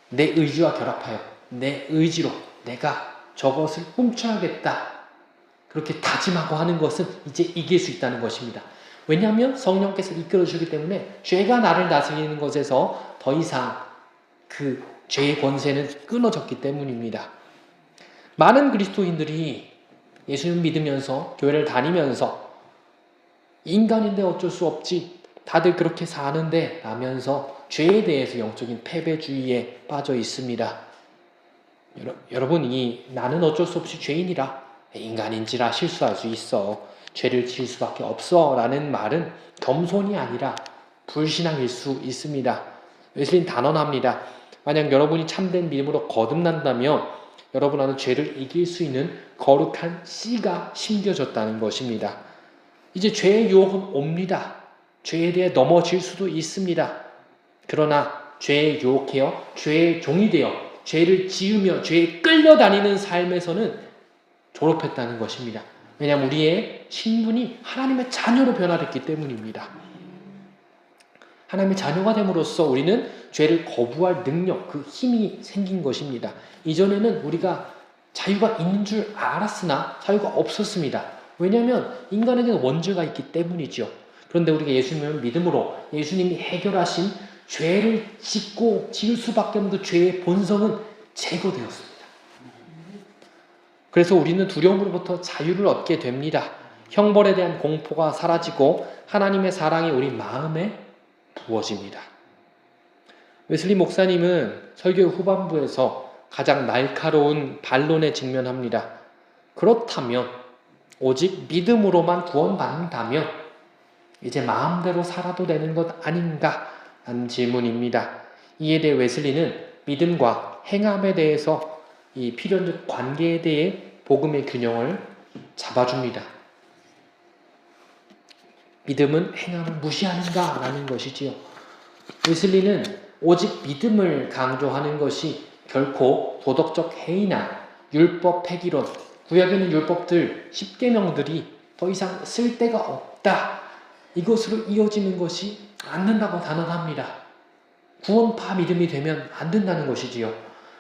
내 의지와 결합하여 내 의지로 내가 저것을 훔쳐야겠다 그렇게 다짐하고 하는 것은 이제 이길 수 있다는 것입니다. 왜냐하면 성령께서 이끌어주기 때문에 죄가 나를 다스리는 것에서 더 이상 그 죄의 권세는 끊어졌기 때문입니다. 많은 그리스도인들이 예수님 믿으면서 교회를 다니면서 인간인데 어쩔 수 없지 다들 그렇게 사는데 라면서 죄에 대해서 영적인 패배주의에 빠져 있습니다. 여러분이 나는 어쩔 수 없이 죄인이라 인간인지라 실수할 수 있어 죄를 지을 수밖에 없어 라는 말은 겸손이 아니라 불신앙일 수 있습니다. 웨슬리는 단언합니다. 만약 여러분이 참된 믿음으로 거듭난다면 여러분 안에 죄를 이길 수 있는 거룩한 씨가 심겨졌다는 것입니다. 이제 죄의 유혹은 옵니다. 죄에 대해 넘어질 수도 있습니다. 그러나 죄에 유혹해요. 죄의 종이 되어 죄를 지으며 죄에 끌려다니는 삶에서는 졸업했다는 것입니다. 왜냐하면 우리의 신분이 하나님의 자녀로 변화됐기 때문입니다. 하나님의 자녀가 됨으로써 우리는 죄를 거부할 능력, 그 힘이 생긴 것입니다. 이전에는 우리가 자유가 있는 줄 알았으나 자유가 없었습니다. 왜냐하면 인간에게는 원죄가 있기 때문이죠. 그런데 우리가 예수님을 믿음으로 예수님이 해결하신 죄를 짓고 지을 수밖에 없는 죄의 본성은 제거되었습니다. 그래서 우리는 두려움으로부터 자유를 얻게 됩니다. 형벌에 대한 공포가 사라지고 하나님의 사랑이 우리 마음에 부어집니다. 웨슬리 목사님은 설교 후반부에서 가장 날카로운 반론에 직면합니다. 그렇다면 오직 믿음으로만 구원받는다면 이제 마음대로 살아도 되는 것 아닌가 하는 질문입니다. 이에 대해 웨슬리는 믿음과 행함에 대해서 이 필연적 관계에 대해 복음의 균형을 잡아줍니다. 믿음은 행함을 무시하는가? 라는 것이지요. 웨슬리는 오직 믿음을 강조하는 것이 결코 도덕적 해이나 율법 폐기론, 구약에 있는 율법들, 10계명들이 더 이상 쓸데가 없다. 이것으로 이어지는 것이 안 된다고 단언합니다. 구원파 믿음이 되면 안 된다는 것이지요.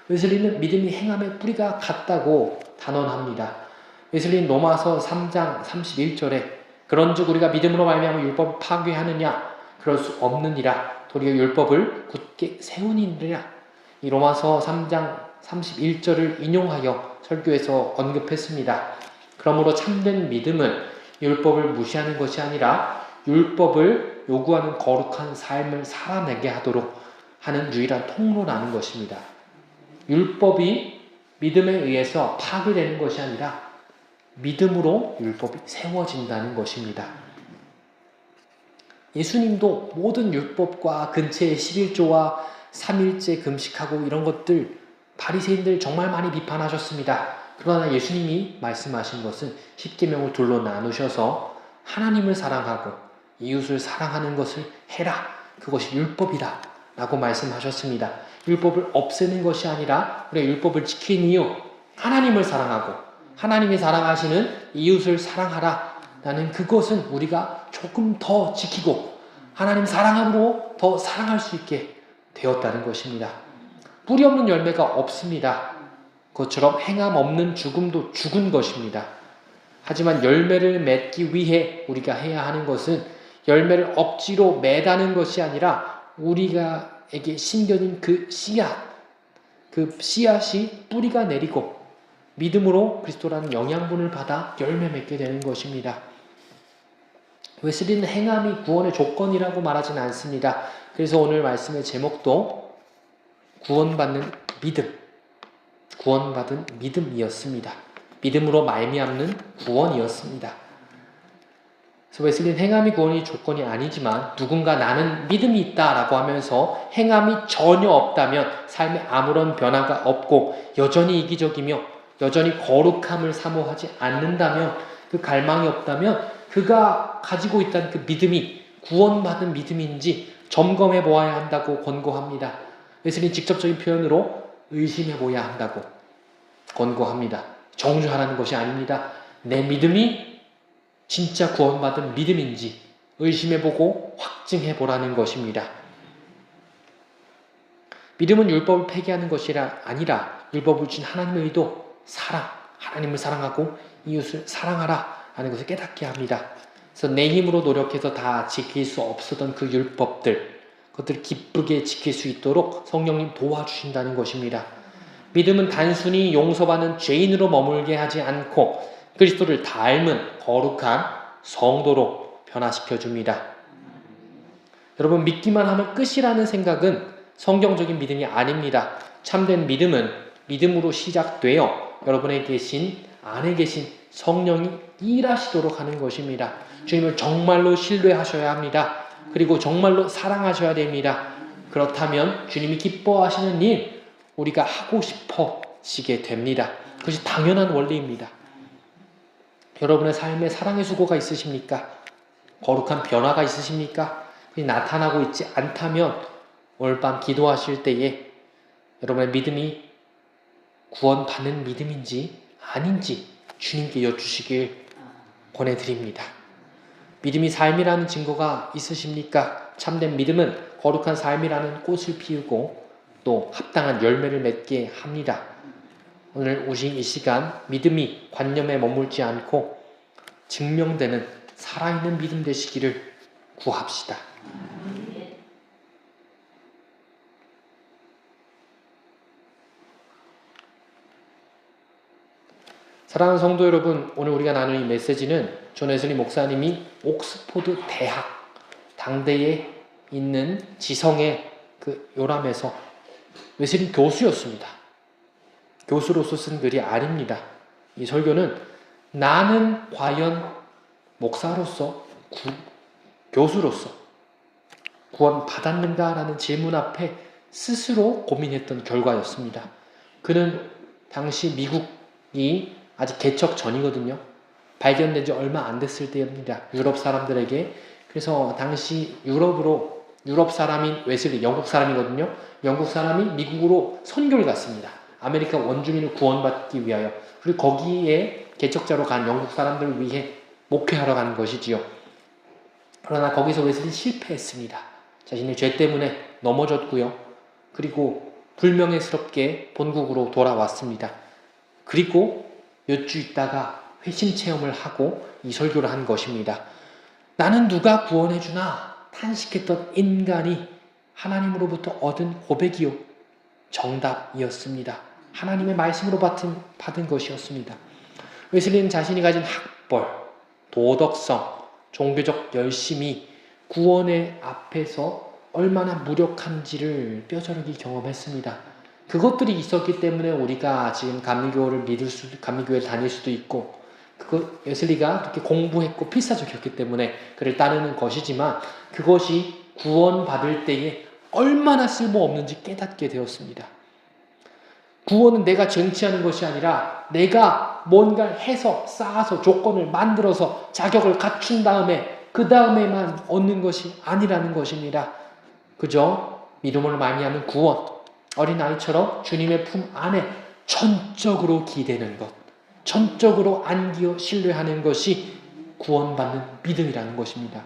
웨슬리는 믿음이 행함의 뿌리가 같다고 단언합니다. 웨슬리는 로마서 3장 31절에 그런즉 우리가 믿음으로 말미암아 율법을 파괴하느냐? 그럴 수 없느니라. 도리어 율법을 굳게 세우니라. 이 로마서 3장 31절을 인용하여 설교에서 언급했습니다. 그러므로 참된 믿음은 율법을 무시하는 것이 아니라 율법을 요구하는 거룩한 삶을 살아내게 하도록 하는 유일한 통로라는 것입니다. 율법이 믿음에 의해서 파괴되는 것이 아니라 믿음으로 율법이 세워진다는 것입니다. 예수님도 모든 율법과 근처의 11조와 3일째 금식하고 이런 것들 바리새인들 정말 많이 비판하셨습니다. 그러나 예수님이 말씀하신 것은 10계명을 둘로 나누셔서 하나님을 사랑하고 이웃을 사랑하는 것을 해라. 그것이 율법이다. 라고 말씀하셨습니다. 율법을 없애는 것이 아니라 우리가 율법을 지킨 이유 하나님을 사랑하고 하나님이 사랑하시는 이웃을 사랑하라. 나는 그것은 우리가 조금 더 지키고 하나님 사랑함으로 더 사랑할 수 있게 되었다는 것입니다. 뿌리 없는 열매가 없습니다. 그것처럼 행함 없는 죽음도 죽은 것입니다. 하지만 열매를 맺기 위해 우리가 해야 하는 것은 열매를 억지로 매다는 것이 아니라 우리가에게 심겨진 그 씨앗이 뿌리가 내리고 믿음으로 그리스도라는 영양분을 받아 열매 맺게 되는 것입니다. 웨슬리는 행함이 구원의 조건이라고 말하지는 않습니다. 그래서 오늘 말씀의 제목도 구원받는 믿음, 구원받은 믿음이었습니다. 믿음으로 말미암는 구원이었습니다. 그래서 웨슬리는 행함이 구원이 조건이 아니지만 누군가 나는 믿음이 있다라고 하면서 행함이 전혀 없다면 삶에 아무런 변화가 없고 여전히 이기적이며 여전히 거룩함을 사모하지 않는다면 그 갈망이 없다면 그가 가지고 있다는 그 믿음이 구원받은 믿음인지 점검해 보아야 한다고 권고합니다. 웨슬리는 직접적인 표현으로 의심해 보아야 한다고 권고합니다. 정죄하라는 것이 아닙니다. 내 믿음이 진짜 구원받은 믿음인지 의심해보고 확증해보라는 것입니다. 믿음은 율법을 폐기하는 것이 아니라 율법을 주신 하나님의 의도, 사랑, 하나님을 사랑하고 이웃을 사랑하라 하는 것을 깨닫게 합니다. 그래서 내 힘으로 노력해서 다 지킬 수 없었던 그 율법들, 그것들을 기쁘게 지킬 수 있도록 성령님 도와주신다는 것입니다. 믿음은 단순히 용서받는 죄인으로 머물게 하지 않고 그리스도를 닮은 거룩한 성도로 변화시켜 줍니다. 여러분, 믿기만 하면 끝이라는 생각은 성경적인 믿음이 아닙니다. 참된 믿음은 믿음으로 시작되어 여러분에 안에 계신 성령이 일하시도록 하는 것입니다. 주님을 정말로 신뢰하셔야 합니다. 그리고 정말로 사랑하셔야 됩니다. 그렇다면 주님이 기뻐하시는 일 우리가 하고 싶어지게 됩니다. 그것이 당연한 원리입니다. 여러분의 삶에 사랑의 수고가 있으십니까? 거룩한 변화가 있으십니까? 나타나고 있지 않다면 오늘 밤 기도하실 때에 여러분의 믿음이 구원받는 믿음인지 아닌지 주님께 여쭈시길 권해드립니다. 믿음이 삶이라는 증거가 있으십니까? 참된 믿음은 거룩한 삶이라는 꽃을 피우고 또 합당한 열매를 맺게 합니다. 오늘 오신 이 시간 믿음이 관념에 머물지 않고 증명되는 살아있는 믿음 되시기를 구합시다. 사랑하는 성도 여러분, 오늘 우리가 나누는 이 메시지는 존 웨슬리 목사님이 옥스포드 대학 당대에 있는 지성의 그 요람에서 웨슬리 교수였습니다. 교수로서 쓴 글이 아닙니다. 이 설교는 나는 과연 목사로서 교수로서 구원 받았는가라는 질문 앞에 스스로 고민했던 결과였습니다. 그는 당시 미국이 아직 개척 전이거든요. 발견된 지 얼마 안 됐을 때입니다. 유럽 사람들에게. 그래서 당시 유럽 사람인 웨슬리, 영국 사람이거든요. 영국 사람이 미국으로 선교를 갔습니다. 아메리카 원주민을 구원받기 위하여. 그리고 거기에 개척자로 간 영국 사람들을 위해 목회하러 간 것이지요. 그러나 거기서 웨슬리 실패했습니다. 자신의 죄 때문에 넘어졌고요. 그리고 불명예스럽게 본국으로 돌아왔습니다. 그리고 몇 주 있다가 회심 체험을 하고 이 설교를 한 것입니다. 나는 누가 구원해주나 탄식했던 인간이 하나님으로부터 얻은 고백이요 정답이었습니다. 하나님의 말씀으로 받은 것이었습니다. 웨슬리는 자신이 가진 학벌, 도덕성, 종교적 열심이 구원의 앞에서 얼마나 무력한지를 뼈저리게 경험했습니다. 그것들이 있었기 때문에 우리가 지금 감리교회를 다닐 수도 있고, 웨슬리가 그렇게 공부했고 필사적이었기 때문에 그를 따르는 것이지만 그것이 구원받을 때에 얼마나 쓸모없는지 깨닫게 되었습니다. 구원은 내가 쟁취하는 것이 아니라 내가 뭔가를 해서 쌓아서 조건을 만들어서 자격을 갖춘 다음에 그 다음에만 얻는 것이 아니라는 것입니다. 그저 믿음으로 말미암은 구원, 어린아이처럼 주님의 품 안에 전적으로 기대는 것, 전적으로 안기어 신뢰하는 것이 구원받는 믿음이라는 것입니다.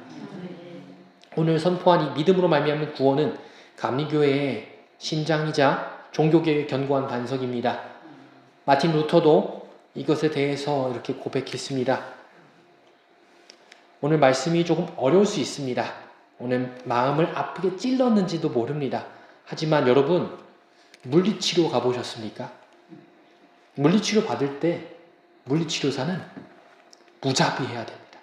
오늘 선포한 이 믿음으로 말미암은 구원은 감리교회의 신장이자 종교계의 견고한 반석입니다. 마틴 루터도 이것에 대해서 이렇게 고백했습니다. 오늘 말씀이 조금 어려울 수 있습니다. 오늘 마음을 아프게 찔렀는지도 모릅니다. 하지만 여러분, 물리치료 가보셨습니까? 물리치료 받을 때 물리치료사는 무자비해야 됩니다.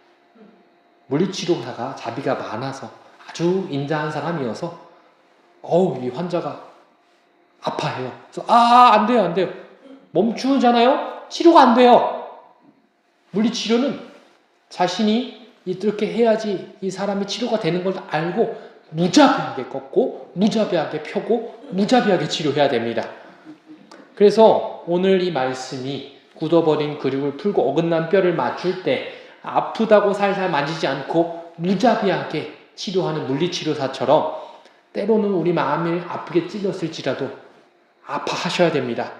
물리치료사가 자비가 많아서 아주 인자한 사람이어서 이 환자가 아파해요. 그래서 안 돼요. 멈추잖아요? 치료가 안 돼요. 물리치료는 자신이 이렇게 해야지 이 사람이 치료가 되는 걸 알고 무자비하게 꺾고 무자비하게 펴고 무자비하게 치료해야 됩니다. 그래서 오늘 이 말씀이 굳어버린 근육을 풀고 어긋난 뼈를 맞출 때 아프다고 살살 만지지 않고 무자비하게 치료하는 물리치료사처럼 때로는 우리 마음이 아프게 찔렸을지라도 아파하셔야 됩니다.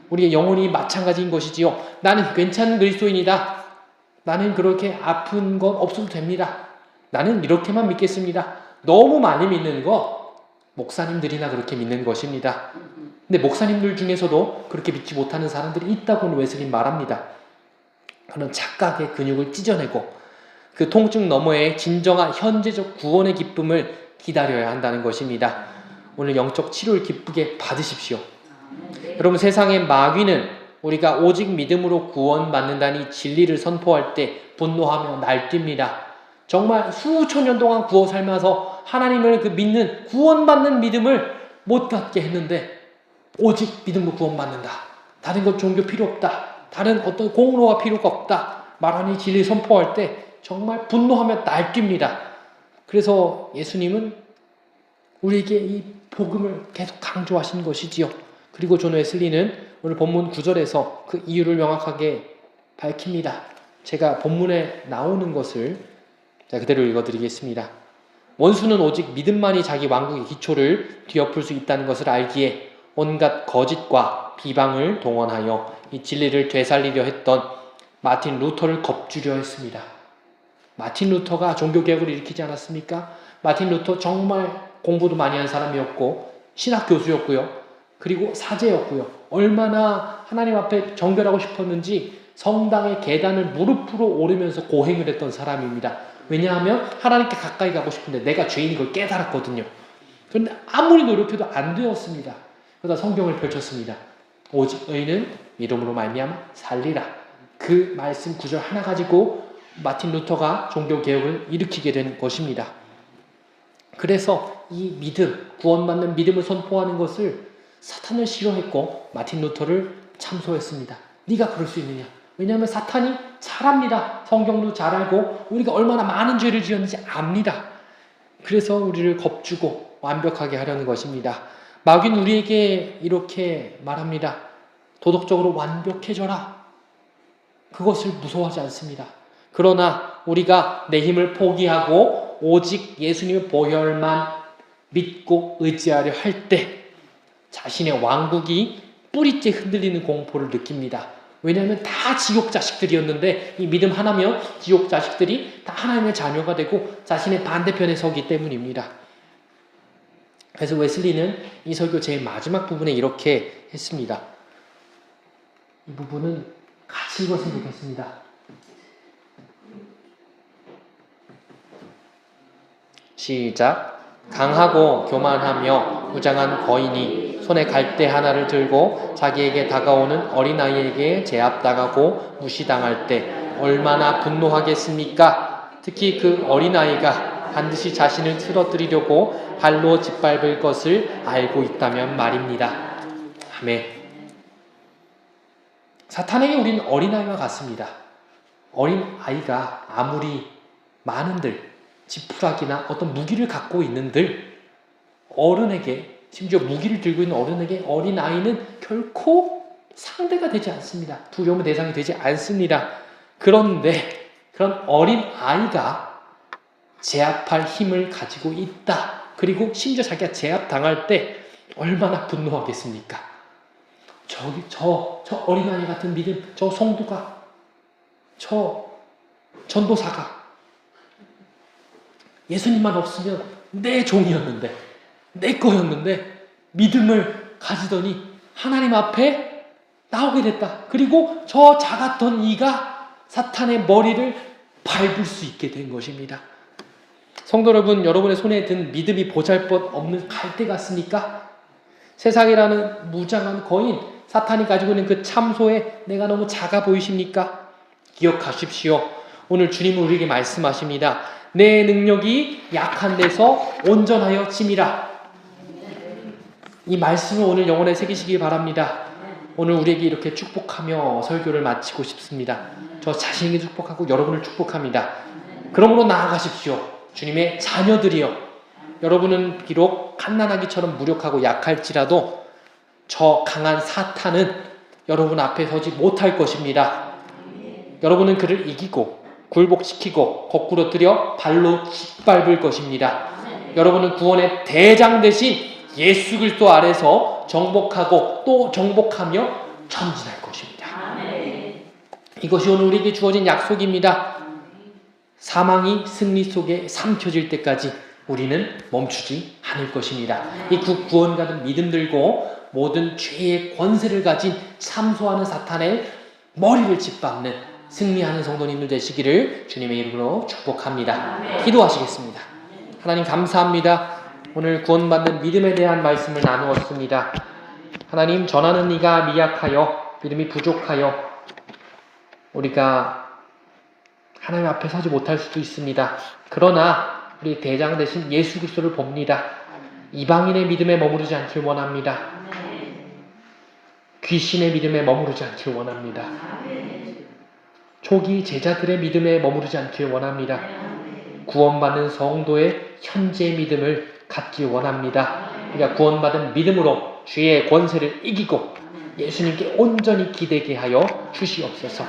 우리의 영혼이 마찬가지인 것이지요. 나는 괜찮은 그리스도인이다. 나는 그렇게 아픈 건 없어도 됩니다. 나는 이렇게만 믿겠습니다. 너무 많이 믿는 거 목사님들이나 그렇게 믿는 것입니다. 근데 목사님들 중에서도 그렇게 믿지 못하는 사람들이 있다고는 웨슬리 말합니다. 그런 착각의 근육을 찢어내고 그 통증 너머에 진정한 현재적 구원의 기쁨을 기다려야 한다는 것입니다. 오늘 영적 치료를 기쁘게 받으십시오. 여러분, 세상의 마귀는 우리가 오직 믿음으로 구원받는다니 진리를 선포할 때 분노하며 날뜁니다. 정말 수천 년 동안 구워 살면서 하나님을 믿는 구원받는 믿음을 못 갖게 했는데 오직 믿음으로 구원받는다. 다른 것 종교 필요 없다. 다른 어떤 공로가 필요가 없다. 말하니 진리 선포할 때 정말 분노하며 날뜁니다. 그래서 예수님은 우리에게 이 복음을 계속 강조하신 것이지요. 그리고 존 웨슬리는 오늘 본문 9절에서 그 이유를 명확하게 밝힙니다. 제가 본문에 나오는 것을 제가 그대로 읽어드리겠습니다. 원수는 오직 믿음만이 자기 왕국의 기초를 뒤엎을 수 있다는 것을 알기에 온갖 거짓과 비방을 동원하여 이 진리를 되살리려 했던 마틴 루터를 겁주려 했습니다. 마틴 루터가 종교개혁을 일으키지 않았습니까? 마틴 루터 정말 공부도 많이 한 사람이었고 신학 교수였고요. 그리고 사제였고요. 얼마나 하나님 앞에 정결하고 싶었는지 성당의 계단을 무릎으로 오르면서 고행을 했던 사람입니다. 왜냐하면 하나님께 가까이 가고 싶은데 내가 죄인인 걸 깨달았거든요. 그런데 아무리 노력해도 안 되었습니다. 그러다 성경을 펼쳤습니다. 오직 의인은 믿음으로 말미암아 살리라. 그 말씀 구절 하나 가지고 마틴 루터가 종교개혁을 일으키게 된 것입니다. 그래서 이 믿음, 구원받는 믿음을 선포하는 것을 사탄을 싫어했고 마틴 루터를 참소했습니다. 네가 그럴 수 있느냐? 왜냐하면 사탄이 잘합니다. 성경도 잘 알고 우리가 얼마나 많은 죄를 지었는지 압니다. 그래서 우리를 겁주고 완벽하게 하려는 것입니다. 마귀는 우리에게 이렇게 말합니다. 도덕적으로 완벽해져라. 그것을 무서워하지 않습니다. 그러나 우리가 내 힘을 포기하고 오직 예수님의 보혈만 믿고 의지하려 할 때 자신의 왕국이 뿌리째 흔들리는 공포를 느낍니다. 왜냐하면 다 지옥 자식들이었는데 이 믿음 하나면 지옥 자식들이 다 하나님의 자녀가 되고 자신의 반대편에 서기 때문입니다. 그래서 웨슬리는 이 설교 제일 마지막 부분에 이렇게 했습니다. 이 부분은 같이 읽었으면 좋겠습니다. 시작. 강하고 교만하며 무장한 거인이 손에 갈대 하나를 들고 자기에게 다가오는 어린아이에게 제압당하고 무시당할 때 얼마나 분노하겠습니까? 특히 그 어린아이가 반드시 자신을 쓰러뜨리려고 발로 짓밟을 것을 알고 있다면 말입니다. 아멘. 사탄에게 우리는 어린아이와 같습니다. 어린아이가 아무리 많은들 지푸라기나 어떤 무기를 갖고 있는들 어른에게, 심지어 무기를 들고 있는 어른에게 어린아이는 결코 상대가 되지 않습니다. 두려움의 대상이 되지 않습니다. 그런데 그런 어린아이가 제압할 힘을 가지고 있다. 그리고 심지어 자기가 제압당할 때 얼마나 분노하겠습니까? 저 어린아이 같은 믿음, 저 성도가, 저 전도사가 예수님만 없으면 내 종이었는데, 내 거였는데 믿음을 가지더니 하나님 앞에 나오게 됐다. 그리고 저 작았던 이가 사탄의 머리를 밟을 수 있게 된 것입니다. 성도 여러분, 여러분의 손에 든 믿음이 보잘것없는 갈대 같습니까? 세상이라는 무장한 거인, 사탄이 가지고 있는 그 참소에 내가 너무 작아 보이십니까? 기억하십시오. 오늘 주님은 우리에게 말씀하십니다. 내 능력이 약한 데서 온전하여 짐이라. 이 말씀을 오늘 영혼에 새기시기 바랍니다. 오늘 우리에게 이렇게 축복하며 설교를 마치고 싶습니다. 저 자신에게 축복하고 여러분을 축복합니다. 그러므로 나아가십시오. 주님의 자녀들이여. 여러분은 비록 갓난아기처럼 무력하고 약할지라도 저 강한 사탄은 여러분 앞에 서지 못할 것입니다. 여러분은 그를 이기고 굴복시키고 거꾸로 들여 발로 짓밟을 것입니다. 여러분은 구원의 대장 대신 예수 그리스도 아래서 정복하고 또 정복하며 전진할 것입니다. 이것이 오늘 우리에게 주어진 약속입니다. 사망이 승리 속에 삼켜질 때까지 우리는 멈추지 않을 것입니다. 이 구원받은 믿음 들고 모든 죄의 권세를 가진 참소하는 사탄의 머리를 짓밟는 승리하는 성도님들 되시기를 주님의 이름으로 축복합니다. 기도하시겠습니다. 하나님 감사합니다. 오늘 구원받는 믿음에 대한 말씀을 나누었습니다. 하나님, 전하는 이가 미약하여 믿음이 부족하여 우리가 하나님 앞에 서지 못할 수도 있습니다. 그러나 우리 대장 되신 예수 그리스도를 봅니다. 이방인의 믿음에 머무르지 않길 원합니다. 귀신의 믿음에 머무르지 않길 원합니다. 초기 제자들의 믿음에 머무르지 않길 원합니다. 구원받는 성도의 현재의 믿음을 갖길 원합니다. 우리가 구원받은 믿음으로 죄의 권세를 이기고 예수님께 온전히 기대게 하여 주시옵소서.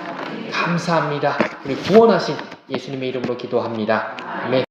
감사합니다. 우리 구원하신 예수님의 이름으로 기도합니다. 아멘.